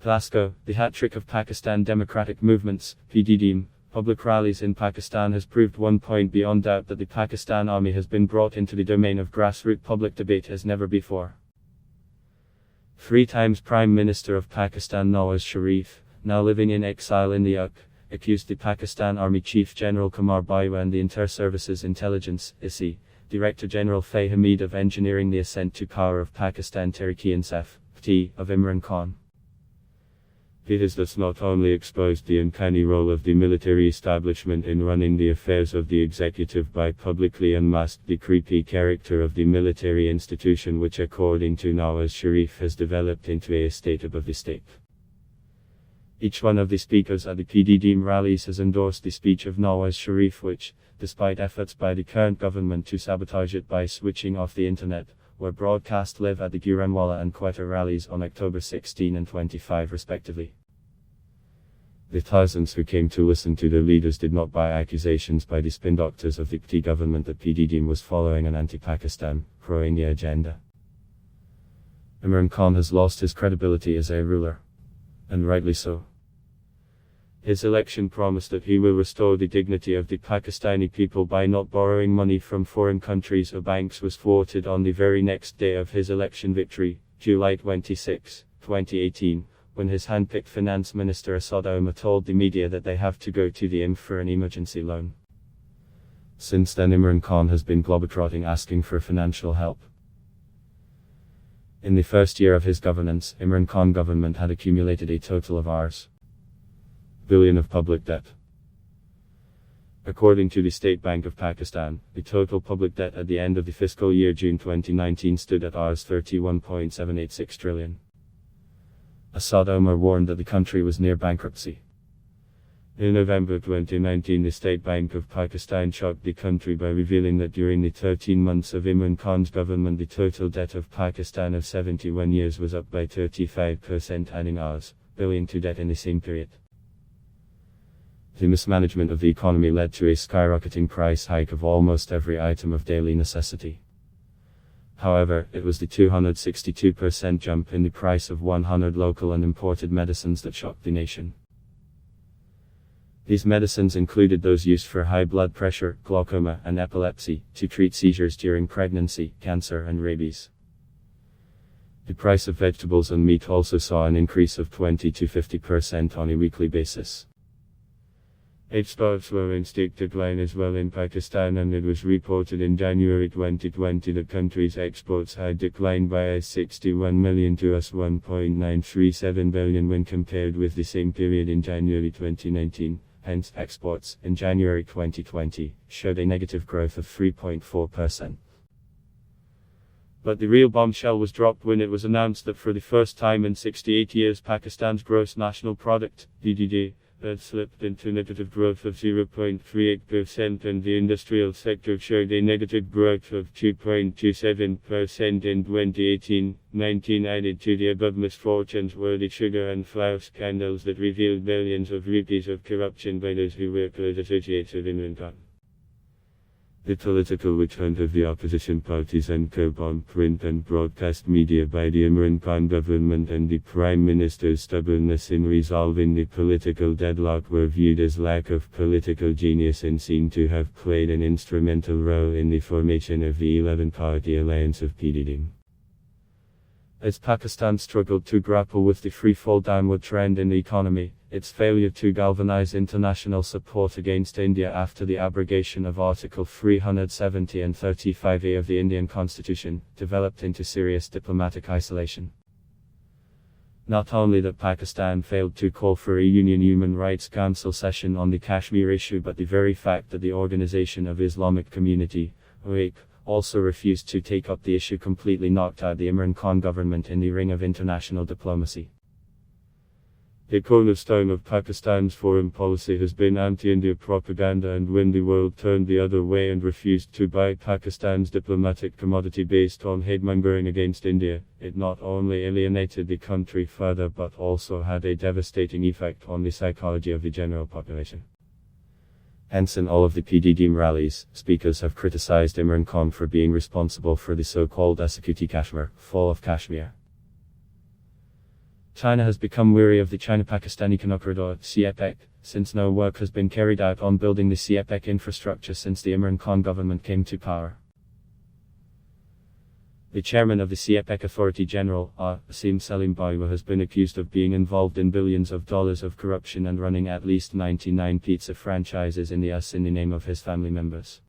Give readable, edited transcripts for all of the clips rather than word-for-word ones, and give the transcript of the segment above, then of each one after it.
GLASGOW, the hat-trick of Pakistan Democratic Movements, PDDM, public rallies in Pakistan has proved one point beyond doubt that the Pakistan Army has been brought into the domain of grassroots public debate as never before. 3 times Prime Minister of Pakistan Nawaz Sharif, now living in exile in the UK, accused the Pakistan Army Chief General Qamar Bajwa and the Inter-Services Intelligence (ISI) Director General Fay Hamid of engineering the ascent to power of Pakistan Tehreek-e-Insaf (PT) of Imran Khan. It has thus not only exposed the uncanny role of the military establishment in running the affairs of the executive by publicly unmasked the creepy character of the military institution, which according to Nawaz Sharif has developed into a state above the state. Each one of the speakers at the PDDM rallies has endorsed the speech of Nawaz Sharif, which, despite efforts by the current government to sabotage it by switching off the internet, were broadcast live at the Gujranwala and Quetta rallies on October 16 and 25 respectively. The thousands who came to listen to the leaders did not buy accusations by the spin doctors of the PT government that PDDM was following an anti-Pakistan, pro-India agenda. Imran Khan has lost his credibility as a ruler. And rightly so. His election promise that he will restore the dignity of the Pakistani people by not borrowing money from foreign countries or banks was thwarted on the very next day of his election victory, July 26, 2018. When his hand-picked finance minister Asad Omar told the media that they have to go to the IMF for an emergency loan. Since then Imran Khan has been globetrotting asking for financial help. In the first year of his governance, Imran Khan government had accumulated a total of Rs. billion of public debt. According to the State Bank of Pakistan, the total public debt at the end of the fiscal year June 2019 stood at Rs 31.786 trillion. Asad Omar warned that the country was near bankruptcy. In November 2019, the State Bank of Pakistan shocked the country by revealing that during the 13 months of Imran Khan's government, the total debt of Pakistan of 71 years was up by 35%, adding Rs. billion to debt in the same period. The mismanagement of the economy led to a skyrocketing price hike of almost every item of daily necessity. However, it was the 262% jump in the price of 100 local and imported medicines that shocked the nation. These medicines included those used for high blood pressure, glaucoma, and epilepsy, to treat seizures during pregnancy, cancer, and rabies. The price of vegetables and meat also saw an increase of 20 to 50% on a weekly basis. Exports were in steep decline as well in Pakistan, and it was reported in January 2020 that country's exports had declined by 61 million to $1.937 billion when compared with the same period in January 2019. Hence, exports, in January 2020, showed a negative growth of 3.4%. But the real bombshell was dropped when it was announced that for the first time in 68 years Pakistan's gross national product, PDD, had slipped into negative growth of 0.38%, and the industrial sector showed a negative growth of 2.27% in 2018-19. Added to the above misfortunes were the sugar and flour scandals that revealed billions of rupees of corruption by those who were close associates of Imran Khan. The political return of the opposition parties and co-on print and broadcast media by the Imran Khan government and the Prime Minister's stubbornness in resolving the political deadlock were viewed as lack of political genius and seem to have played an instrumental role in the formation of the 11-party alliance of PDDM. As Pakistan struggled to grapple with the free-fall downward trend in the economy, its failure to galvanize international support against India after the abrogation of Article 370 and 35A of the Indian Constitution, developed into serious diplomatic isolation. Not only that Pakistan failed to call for a Union Human Rights Council session on the Kashmir issue, but the very fact that the Organization of Islamic Community, OIC, also refused to take up the issue completely knocked out the Imran Khan government in the ring of international diplomacy. The cornerstone of Pakistan's foreign policy has been anti-India propaganda, and when the world turned the other way and refused to buy Pakistan's diplomatic commodity based on hate-mongering against India, it not only alienated the country further but also had a devastating effect on the psychology of the general population. Hence, in all of the PDDM rallies, speakers have criticized Imran Khan for being responsible for the so-called Asakute Kashmir, fall of Kashmir. China has become weary of the China-Pakistan Economic Corridor, CEPEC, since no work has been carried out on building the CEPEC infrastructure since the Imran Khan government came to power. The chairman of the CEPEC Authority General, Asim Salim Baiwa, has been accused of being involved in billions of dollars of corruption and running at least 99 pizza franchises in the name of his family members.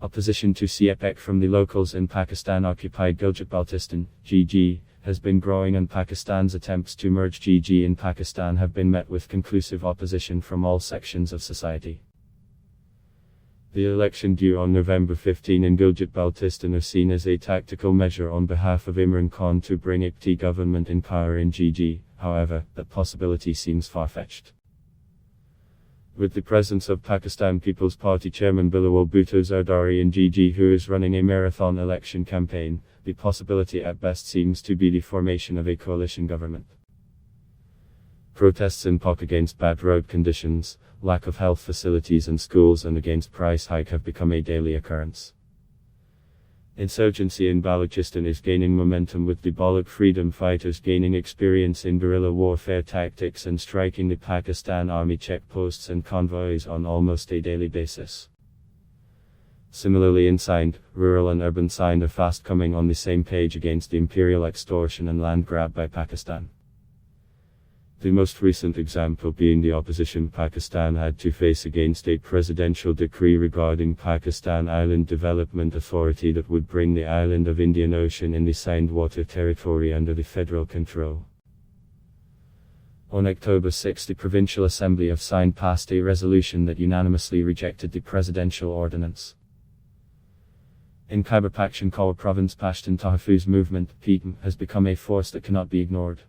Opposition to CEPEC from the locals in Pakistan-occupied Gilgit-Baltistan, GG, has been growing, and Pakistan's attempts to merge GG in Pakistan have been met with conclusive opposition from all sections of society. The election due on November 15 in Gilgit-Baltistan are seen as a tactical measure on behalf of Imran Khan to bring IPT government in power in GG, however, that possibility seems far-fetched. With the presence of Pakistan People's Party Chairman Bilawal Bhutto Zardari in GG, who is running a marathon election campaign, the possibility at best seems to be the formation of a coalition government. Protests in Pak against bad road conditions, lack of health facilities and schools, and against price hike have become a daily occurrence. Insurgency in Balochistan is gaining momentum, with the Baloch freedom fighters gaining experience in guerrilla warfare tactics and striking the Pakistan Army checkposts and convoys on almost a daily basis. Similarly in Sindh, rural and urban Sindh are fast coming on the same page against the imperial extortion and land grab by Pakistan. The most recent example being the opposition Pakistan had to face against a presidential decree regarding Pakistan Island Development Authority that would bring the island of Indian Ocean in the Sindh water territory under the federal control. On October 6, the Provincial Assembly of Sindh passed a resolution that unanimously rejected the presidential ordinance. In Khyber Pakhtunkhwa province, Pashtun Tahafuz movement (PTM) has become a force that cannot be ignored.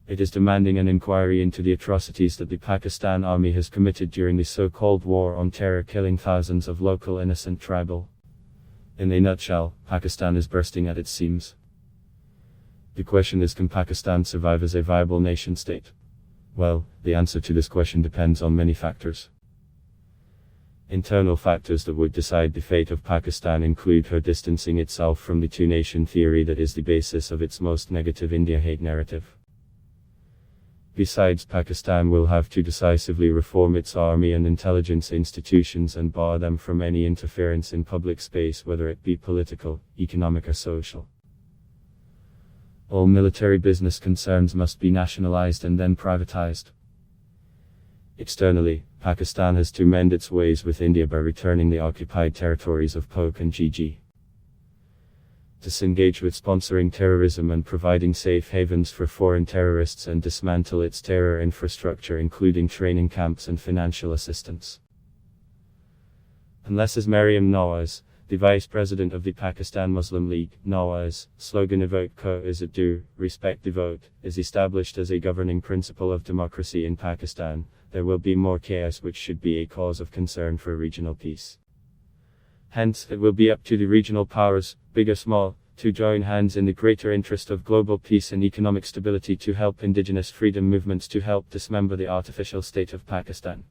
It is demanding an inquiry into the atrocities that the Pakistan Army has committed during the so-called War on Terror, killing thousands of local innocent tribal. In a nutshell, Pakistan is bursting at its seams. The question is, can Pakistan survive as a viable nation-state? Well, the answer to this question depends on many factors. Internal factors that would decide the fate of Pakistan include her distancing itself from the two-nation theory that is the basis of its most negative India hate narrative. Besides, Pakistan will have to decisively reform its army and intelligence institutions and bar them from any interference in public space, whether it be political, economic or social. All military business concerns must be nationalized and then privatized. Externally, Pakistan has to mend its ways with India by returning the occupied territories of Pak and GG. Disengage with sponsoring terrorism and providing safe havens for foreign terrorists, and dismantle its terror infrastructure, including training camps and financial assistance. Unless, as Maryam Nawaz, the Vice President of the Pakistan Muslim League, Nawaz, slogan of vote co-izzat do, respect the vote, is established as a governing principle of democracy in Pakistan, there will be more chaos, which should be a cause of concern for regional peace. Hence, it will be up to the regional powers, big or small, to join hands in the greater interest of global peace and economic stability to help indigenous freedom movements to help dismember the artificial state of Pakistan.